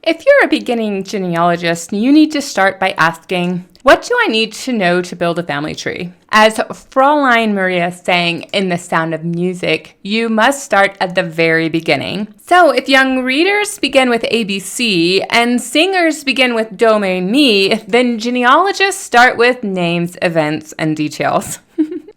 If you're a beginning genealogist, you need to start by asking, what do I need to know to build a family tree? As Fräulein Maria sang in The Sound of Music, you must start at the very beginning. So if young readers begin with ABC and singers begin with Do, Re, Mi, then genealogists start with names, events, and details.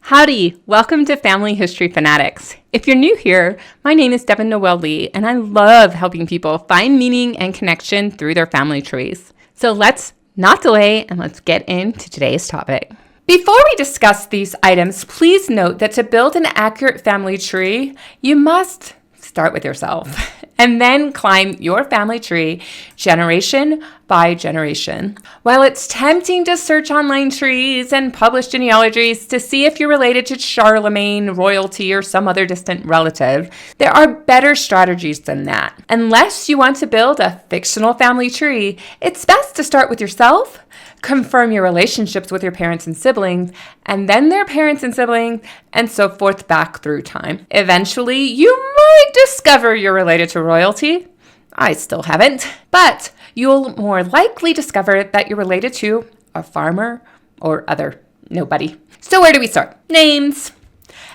Howdy, welcome to Family History Fanatics. If you're new here, my name is Devin Noel Lee, and I love helping people find meaning and connection through their family trees. So let's not delay and let's get into today's topic. Before we discuss these items, please note that to build an accurate family tree, you must start with yourself and then climb your family tree generation by generation. While it's tempting to search online trees and publish genealogies to see if you're related to Charlemagne, royalty, or some other distant relative, there are better strategies than that. Unless you want to build a fictional family tree, it's best to start with yourself, confirm your relationships with your parents and siblings, and then their parents and siblings, and so forth back through time. Eventually, you might discover you're related to royalty. I still haven't, but you'll more likely discover that you're related to a farmer or other nobody. So where do we start? Names.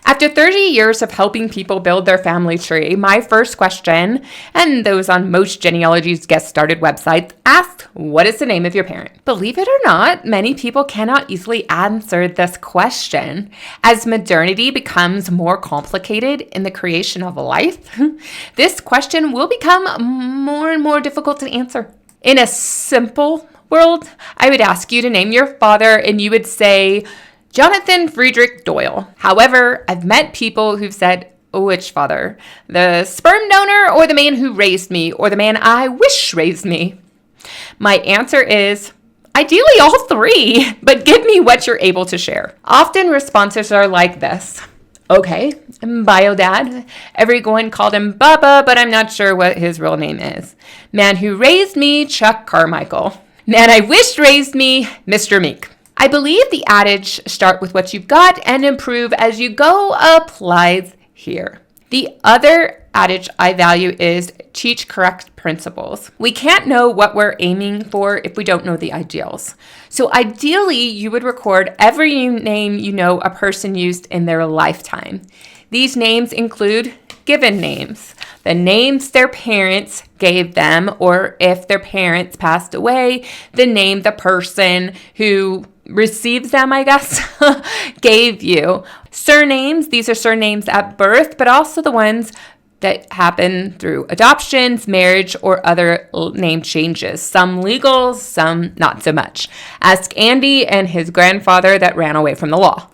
After 30 years of helping people build their family tree, my first question, and those on most genealogies get-started websites, ask, what is the name of your parent? Believe it or not, many people cannot easily answer this question. As modernity becomes more complicated in the creation of life, this question will become more and more difficult to answer. In a simple world, I would ask you to name your father and you would say, Jonathan Friedrich Doyle. However, I've met people who've said, which father? The sperm donor or the man who raised me or the man I wish raised me? My answer is, ideally all three, but give me what you're able to share. Often responses are like this. Okay, bio dad. Everyone called him Bubba, but I'm not sure what his real name is. Man who raised me, Chuck Carmichael. Man I wished raised me, Mr. Meek. I believe the adage, start with what you've got and improve as you go, applies here. The other adage I value is teach correct principles. We can't know what we're aiming for if we don't know the ideals. So ideally, you would record every name you know a person used in their lifetime. These names include given names, the names their parents gave them, or if their parents passed away, the name the person who receives them, I guess, gave you. Surnames, these are surnames at birth, but also the ones that happen through adoptions, marriage, or other name changes. Some legal, some not so much. Ask Andy and his grandfather that ran away from the law.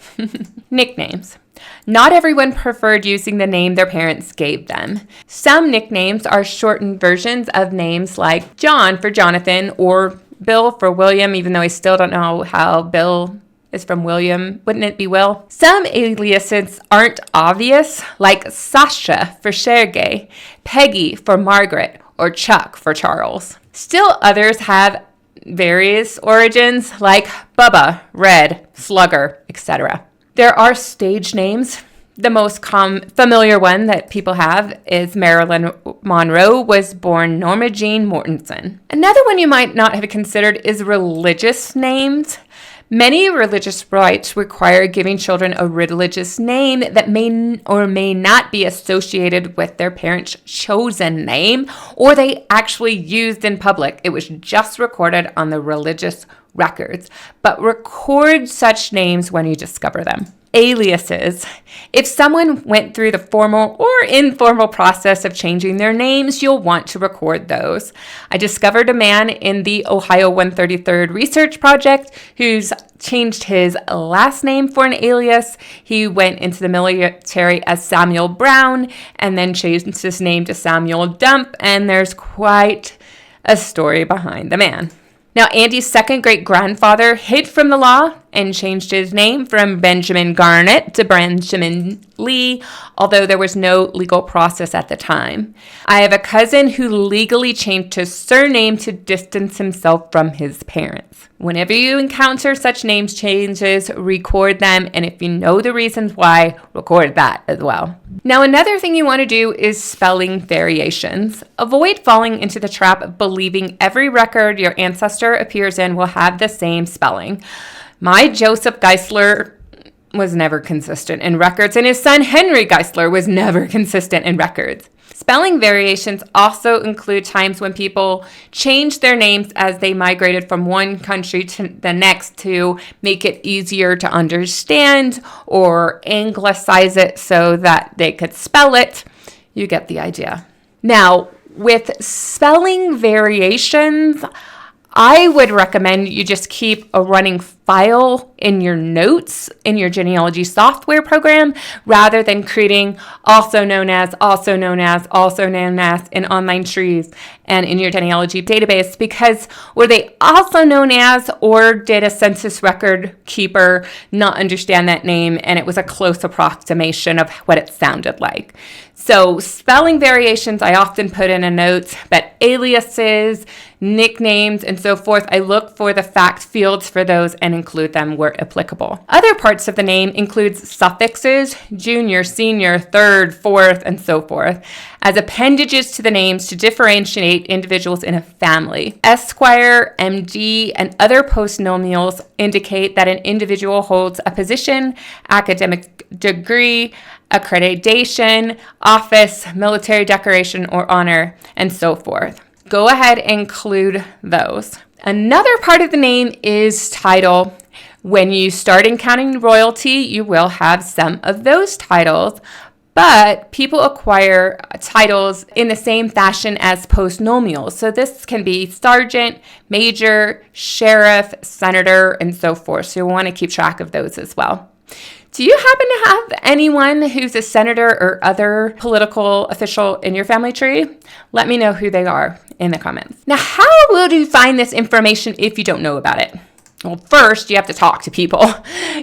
Nicknames. Not everyone preferred using the name their parents gave them. Some nicknames are shortened versions of names like John for Jonathan or Bill for William, even though I still don't know how Bill is from William. Wouldn't it be Will? Some aliases aren't obvious, like Sasha for Sergey, Peggy for Margaret, or Chuck for Charles. Still others have various origins, like Bubba, Red, Slugger, etc. There are stage names. The most familiar one that people have is Marilyn Monroe was born Norma Jean Mortensen. Another one you might not have considered is religious names. Many religious rites require giving children a religious name that may or may not be associated with their parents' chosen name, or they actually used in public. It was just recorded on the religious records. But record such names when you discover them. Aliases. If someone went through the formal or informal process of changing their names, you'll want to record those. I discovered a man in the Ohio 133rd Research Project who's changed his last name for an alias. He went into the military as Samuel Brown and then changed his name to Samuel Dump, and there's quite a story behind the man. Now, Andy's second great-grandfather hid from the law and changed his name from Benjamin Garnett to Benjamin Lee, although there was no legal process at the time. I have a cousin who legally changed his surname to distance himself from his parents. Whenever you encounter such name changes, record them, and if you know the reasons why, record that as well. Now, another thing you want to do is spelling variations. Avoid falling into the trap of believing every record your ancestor appears in will have the same spelling. My Joseph Geisler was never consistent in records, and his son Henry Geisler was never consistent in records. Spelling variations also include times when people changed their names as they migrated from one country to the next to make it easier to understand or anglicize it so that they could spell it. You get the idea. Now, with spelling variations, I would recommend you just keep a running file in your notes in your genealogy software program rather than creating also known as in online trees and in your genealogy database, because were they also known as, or did a census record keeper not understand that name and it was a close approximation of what it sounded like? So spelling variations I often put in a note, but aliases, nicknames, and so forth, I look for the fact fields for those and include them where applicable. Other parts of the name includes suffixes, junior, senior, third, fourth, and so forth, as appendages to the names to differentiate individuals in a family. Esquire, MD, and other postnomials indicate that an individual holds a position, academic degree, accreditation, office, military decoration or honor, and so forth. Go ahead and include those. Another part of the name is title. When you start encountering royalty, you will have some of those titles, but people acquire titles in the same fashion as postnomials. So this can be sergeant, major, sheriff, senator, and so forth. So you want to keep track of those as well. Do you happen to have anyone who's a senator or other political official in your family tree? Let me know who they are in the comments. Now, how will you find this information if you don't know about it? Well, first, you have to talk to people.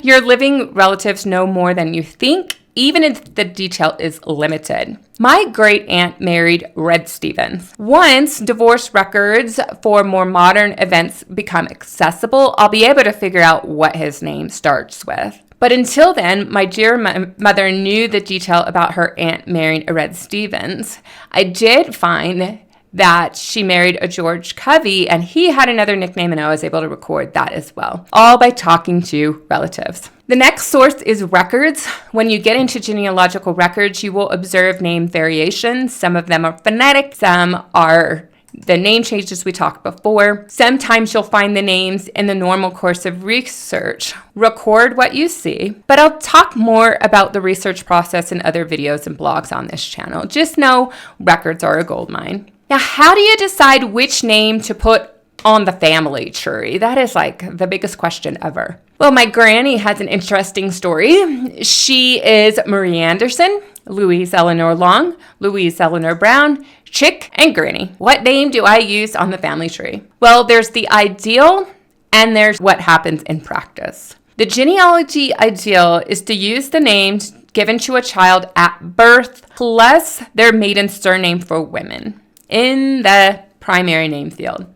Your living relatives know more than you think, even if the detail is limited. My great aunt married Red Stevens. Once divorce records for more modern events become accessible, I'll be able to figure out what his name starts with. But until then, my dear mother knew the detail about her aunt marrying a Red Stevens. I did find that she married a George Covey, and he had another nickname, and I was able to record that as well, all by talking to relatives. The next source is records. When you get into genealogical records, you will observe name variations. Some of them are phonetic, some are the name changes we talked before. Sometimes you'll find the names in the normal course of research. Record what you see, but I'll talk more about the research process in other videos and blogs on this channel. Just know records are a goldmine. Now, how do you decide which name to put on the family tree? That is like the biggest question ever. Well, my granny has an interesting story. She is Marie Anderson, Louise Eleanor Long, Louise Eleanor Brown, Chick, and Granny. What name do I use on the family tree? Well, there's the ideal and there's what happens in practice. The genealogy ideal is to use the names given to a child at birth plus their maiden surname for women in the primary name field.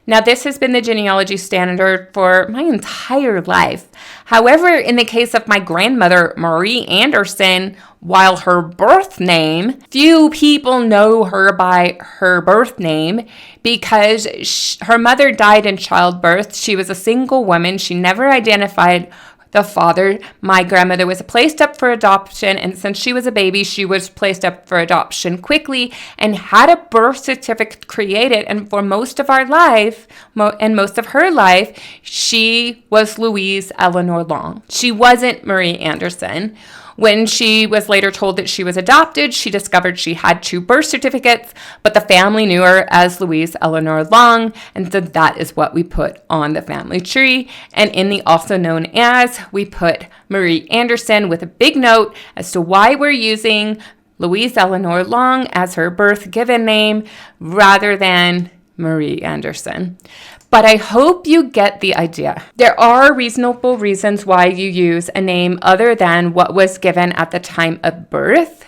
Now, this has been the genealogy standard for my entire life. However, in the case of my grandmother, Marie Anderson, while her birth name, few people know her by her birth name because her mother died in childbirth. She was a single woman. She never identified the father. My grandmother was placed up for adoption, and since she was a baby, she was placed up for adoption quickly and had a birth certificate created. And for most of our life, and most of her life, she was Louise Eleanor Long. She wasn't Marie Anderson. When she was later told that she was adopted, she discovered she had 2 birth certificates, but the family knew her as Louise Eleanor Long, and so that is what we put on the family tree. And in the also known as, we put Marie Anderson with a big note as to why we're using Louise Eleanor Long as her birth given name rather than Marie Anderson. But I hope you get the idea. There are reasonable reasons why you use a name other than what was given at the time of birth.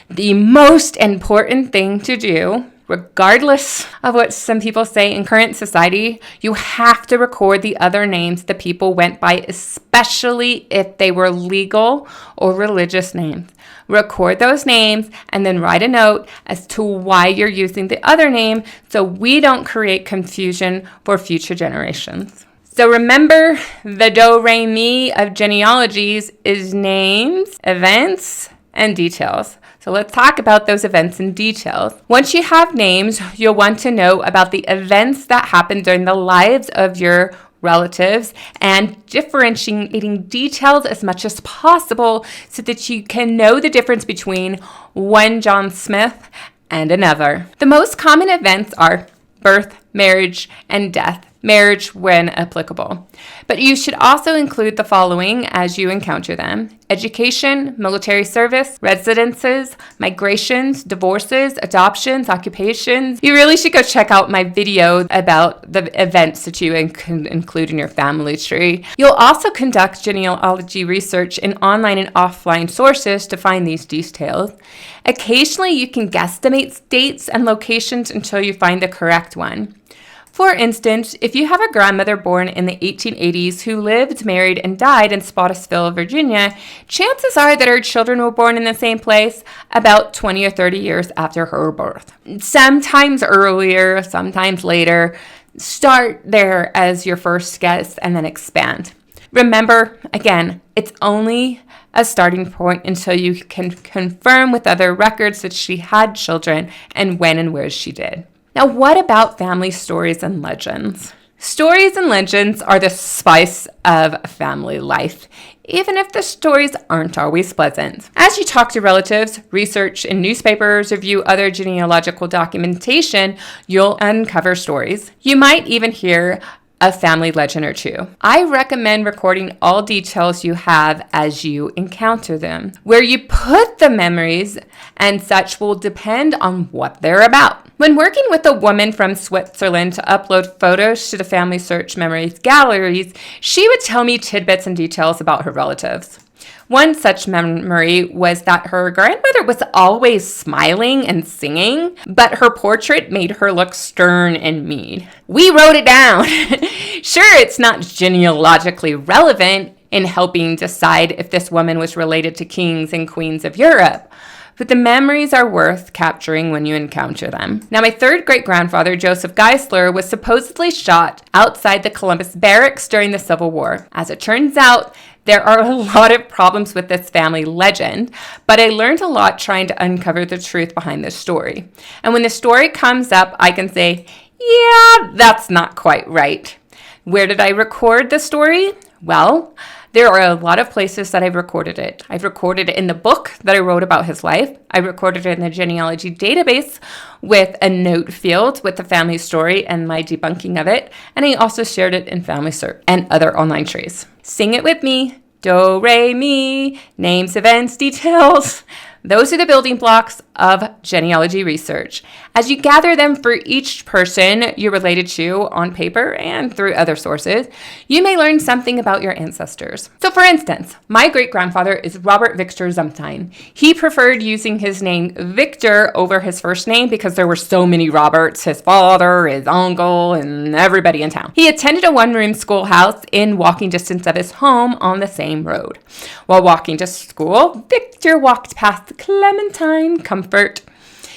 The most important thing to do, regardless of what some people say in current society, you have to record the other names the people went by, especially if they were legal or religious names. Record those names and then write a note as to why you're using the other name so we don't create confusion for future generations. So remember, the do-re-mi of genealogies is names, events, and details. So let's talk about those events and details. Once you have names, you'll want to know about the events that happened during the lives of your relatives and differentiating details as much as possible so that you can know the difference between one John Smith and another. The most common events are birth, marriage, and death. Marriage when applicable. But you should also include the following as you encounter them: education, military service, residences, migrations, divorces, adoptions, occupations. You really should go check out my video about the events that you can include in your family tree. You'll also conduct genealogy research in online and offline sources to find these details. Occasionally, you can guesstimate dates and locations until you find the correct one. For instance, if you have a grandmother born in the 1880s who lived, married, and died in Spottisville, Virginia, chances are that her children were born in the same place about 20 or 30 years after her birth. Sometimes earlier, sometimes later. Start there as your first guess and then expand. Remember, again, it's only a starting point until you can confirm with other records that she had children and when and where she did. Now, what about family stories and legends? Stories and legends are the spice of family life, even if the stories aren't always pleasant. As you talk to relatives, research in newspapers, review other genealogical documentation, you'll uncover stories. You might even hear a family legend or two. I recommend recording all details you have as you encounter them. Where you put the memories and such will depend on what they're about. When working with a woman from Switzerland to upload photos to the Family Search Memories galleries, she would tell me tidbits and details about her relatives. One such memory was that her grandmother was always smiling and singing, but her portrait made her look stern and mean. We wrote it down. Sure, it's not genealogically relevant in helping decide if this woman was related to kings and queens of Europe, but the memories are worth capturing when you encounter them. Now, my third great-grandfather, Joseph Geisler, was supposedly shot outside the Columbus barracks during the Civil War. As it turns out, there are a lot of problems with this family legend, but I learned a lot trying to uncover the truth behind this story. And when the story comes up, I can say, yeah, that's not quite right. Where did I record the story? Well, there are a lot of places that I've recorded it. I've recorded it in the book that I wrote about his life. I recorded it in the genealogy database with a note field with the family story and my debunking of it. And I also shared it in Family Search and other online trees. Sing it with me. Do, re, mi, names, events, details. Those are the building blocks of genealogy research. As you gather them for each person you're related to on paper and through other sources, you may learn something about your ancestors. So for instance, my great-grandfather is Robert Victor Zumtein. He preferred using his name Victor over his first name because there were so many Roberts, his father, his uncle, and everybody in town. He attended a one-room schoolhouse in walking distance of his home on the same road. While walking to school, Victor walked past Clementine Comfort.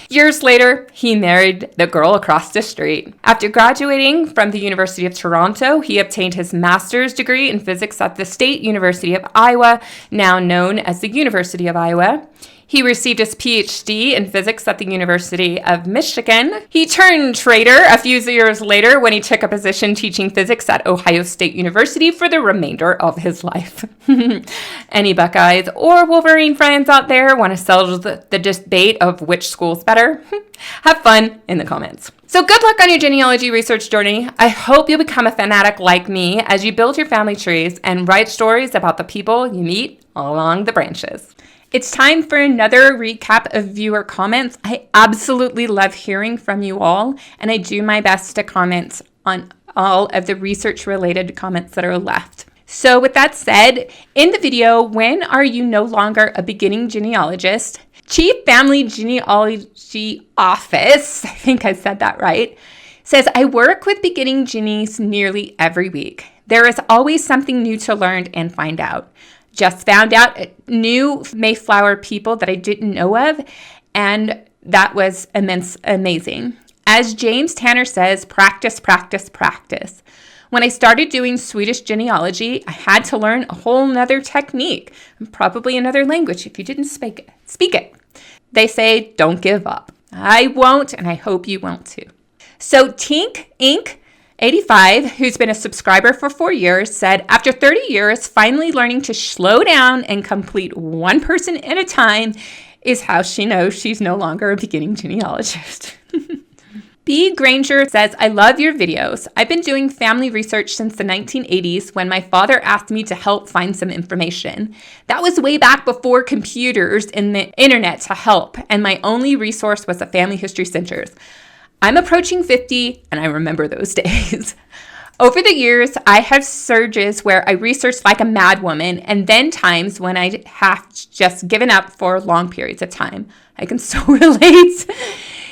Years later, he married the girl across the street. After graduating from the University of Toronto, he obtained his master's degree in physics at the State University of Iowa, now known as the University of Iowa. He received his PhD in physics at the University of Michigan. He turned traitor a few years later when he took a position teaching physics at Ohio State University for the remainder of his life. Any Buckeyes or Wolverine fans out there want to settle the debate of which school's better? Have fun in the comments. So good luck on your genealogy research journey. I hope you'll become a fanatic like me as you build your family trees and write stories about the people you meet along the branches. It's time for another recap of viewer comments. I absolutely love hearing from you all, and I do my best to comment on all of the research-related comments that are left. So with that said, in the video, when are you no longer a beginning genealogist? Chief Family Genealogy Office, I think I said that right, says, I work with beginning genies nearly every week. There is always something new to learn and find out. Just found out new Mayflower people that I didn't know of, and that was amazing. As James Tanner says, practice, practice, practice. When I started doing Swedish genealogy, I had to learn a whole nother technique, probably another language if you didn't speak it. They say, don't give up. I won't, and I hope you won't too. So Tink Inc. 85, who's been a subscriber for 4 years, said, after 30 years, finally learning to slow down and complete one person at a time is how she knows she's no longer a beginning genealogist. B. Granger says, I love your videos. I've been doing family research since the 1980s when my father asked me to help find some information. That was way back before computers and the internet to help, and my only resource was the Family History Centers. I'm approaching 50, and I remember those days. Over the years, I have surges where I researched like a madwoman, and then times when I have just given up for long periods of time. I can so relate.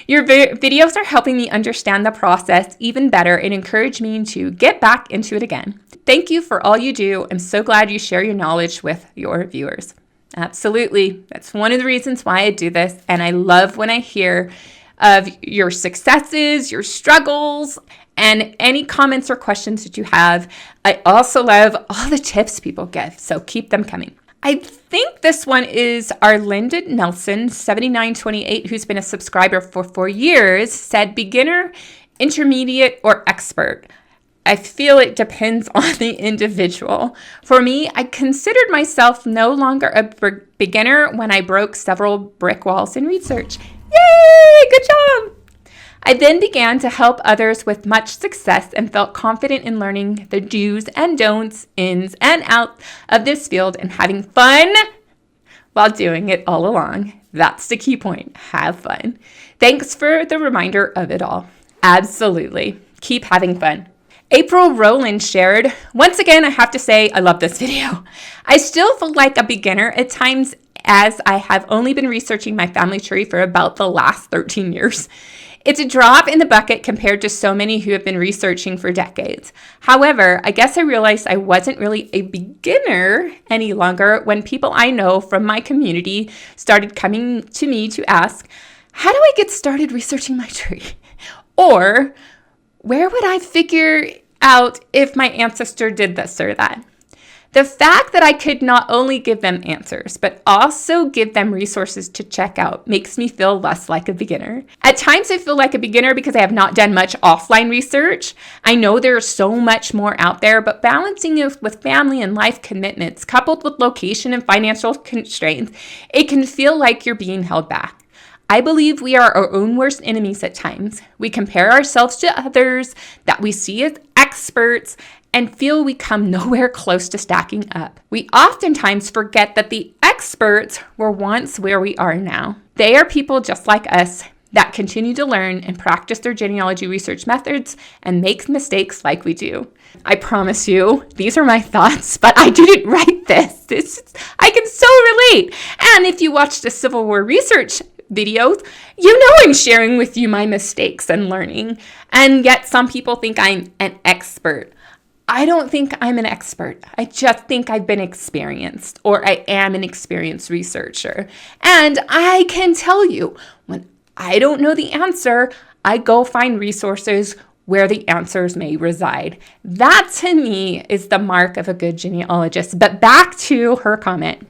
Your videos are helping me understand the process even better and encourage me to get back into it again. Thank you for all you do. I'm so glad you share your knowledge with your viewers. Absolutely. That's one of the reasons why I do this, and I love when I hear of your successes, your struggles, and any comments or questions that you have. I also love all the tips people give, so keep them coming. I think this one is Arlinda Nelson, 7928, who's been a subscriber for 4 years, said beginner, intermediate, or expert. I feel it depends on the individual. For me, I considered myself no longer a beginner when I broke several brick walls in research. Yay! Good job! I then began to help others with much success and felt confident in learning the do's and don'ts, ins and outs of this field and having fun while doing it all along. That's the key point. Have fun. Thanks for the reminder of it all. Absolutely. Keep having fun. April Rowland shared, once again, I have to say I love this video. I still feel like a beginner at times as I have only been researching my family tree for about the last 13 years. It's a drop in the bucket compared to so many who have been researching for decades. However, I guess I realized I wasn't really a beginner any longer when people I know from my community started coming to me to ask, how do I get started researching my tree? Or where would I figure out if my ancestor did this or that? The fact that I could not only give them answers, but also give them resources to check out makes me feel less like a beginner. At times I feel like a beginner because I have not done much offline research. I know there's so much more out there, but balancing it with family and life commitments, coupled with location and financial constraints, it can feel like you're being held back. I believe we are our own worst enemies at times. We compare ourselves to others that we see as experts and feel we come nowhere close to stacking up. We oftentimes forget that the experts were once where we are now. They are people just like us that continue to learn and practice their genealogy research methods and make mistakes like we do. I promise you, these are my thoughts, but I didn't write this. I can so relate. And if you watch the Civil War research videos, you know I'm sharing with you my mistakes and learning. And yet some people think I'm an expert. I don't think I'm an expert. I just think I've been experienced, or I am an experienced researcher. And I can tell you, when I don't know the answer, I go find resources where the answers may reside. That to me is the mark of a good genealogist. But back to her comment.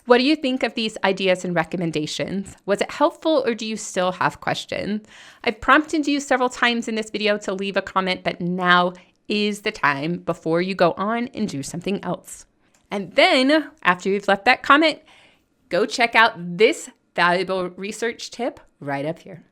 What do you think of these ideas and recommendations? Was it helpful, or do you still have questions? I've prompted you several times in this video to leave a comment, but now is the time before you go on and do something else. And then after you've left that comment, go check out this valuable research tip right up here.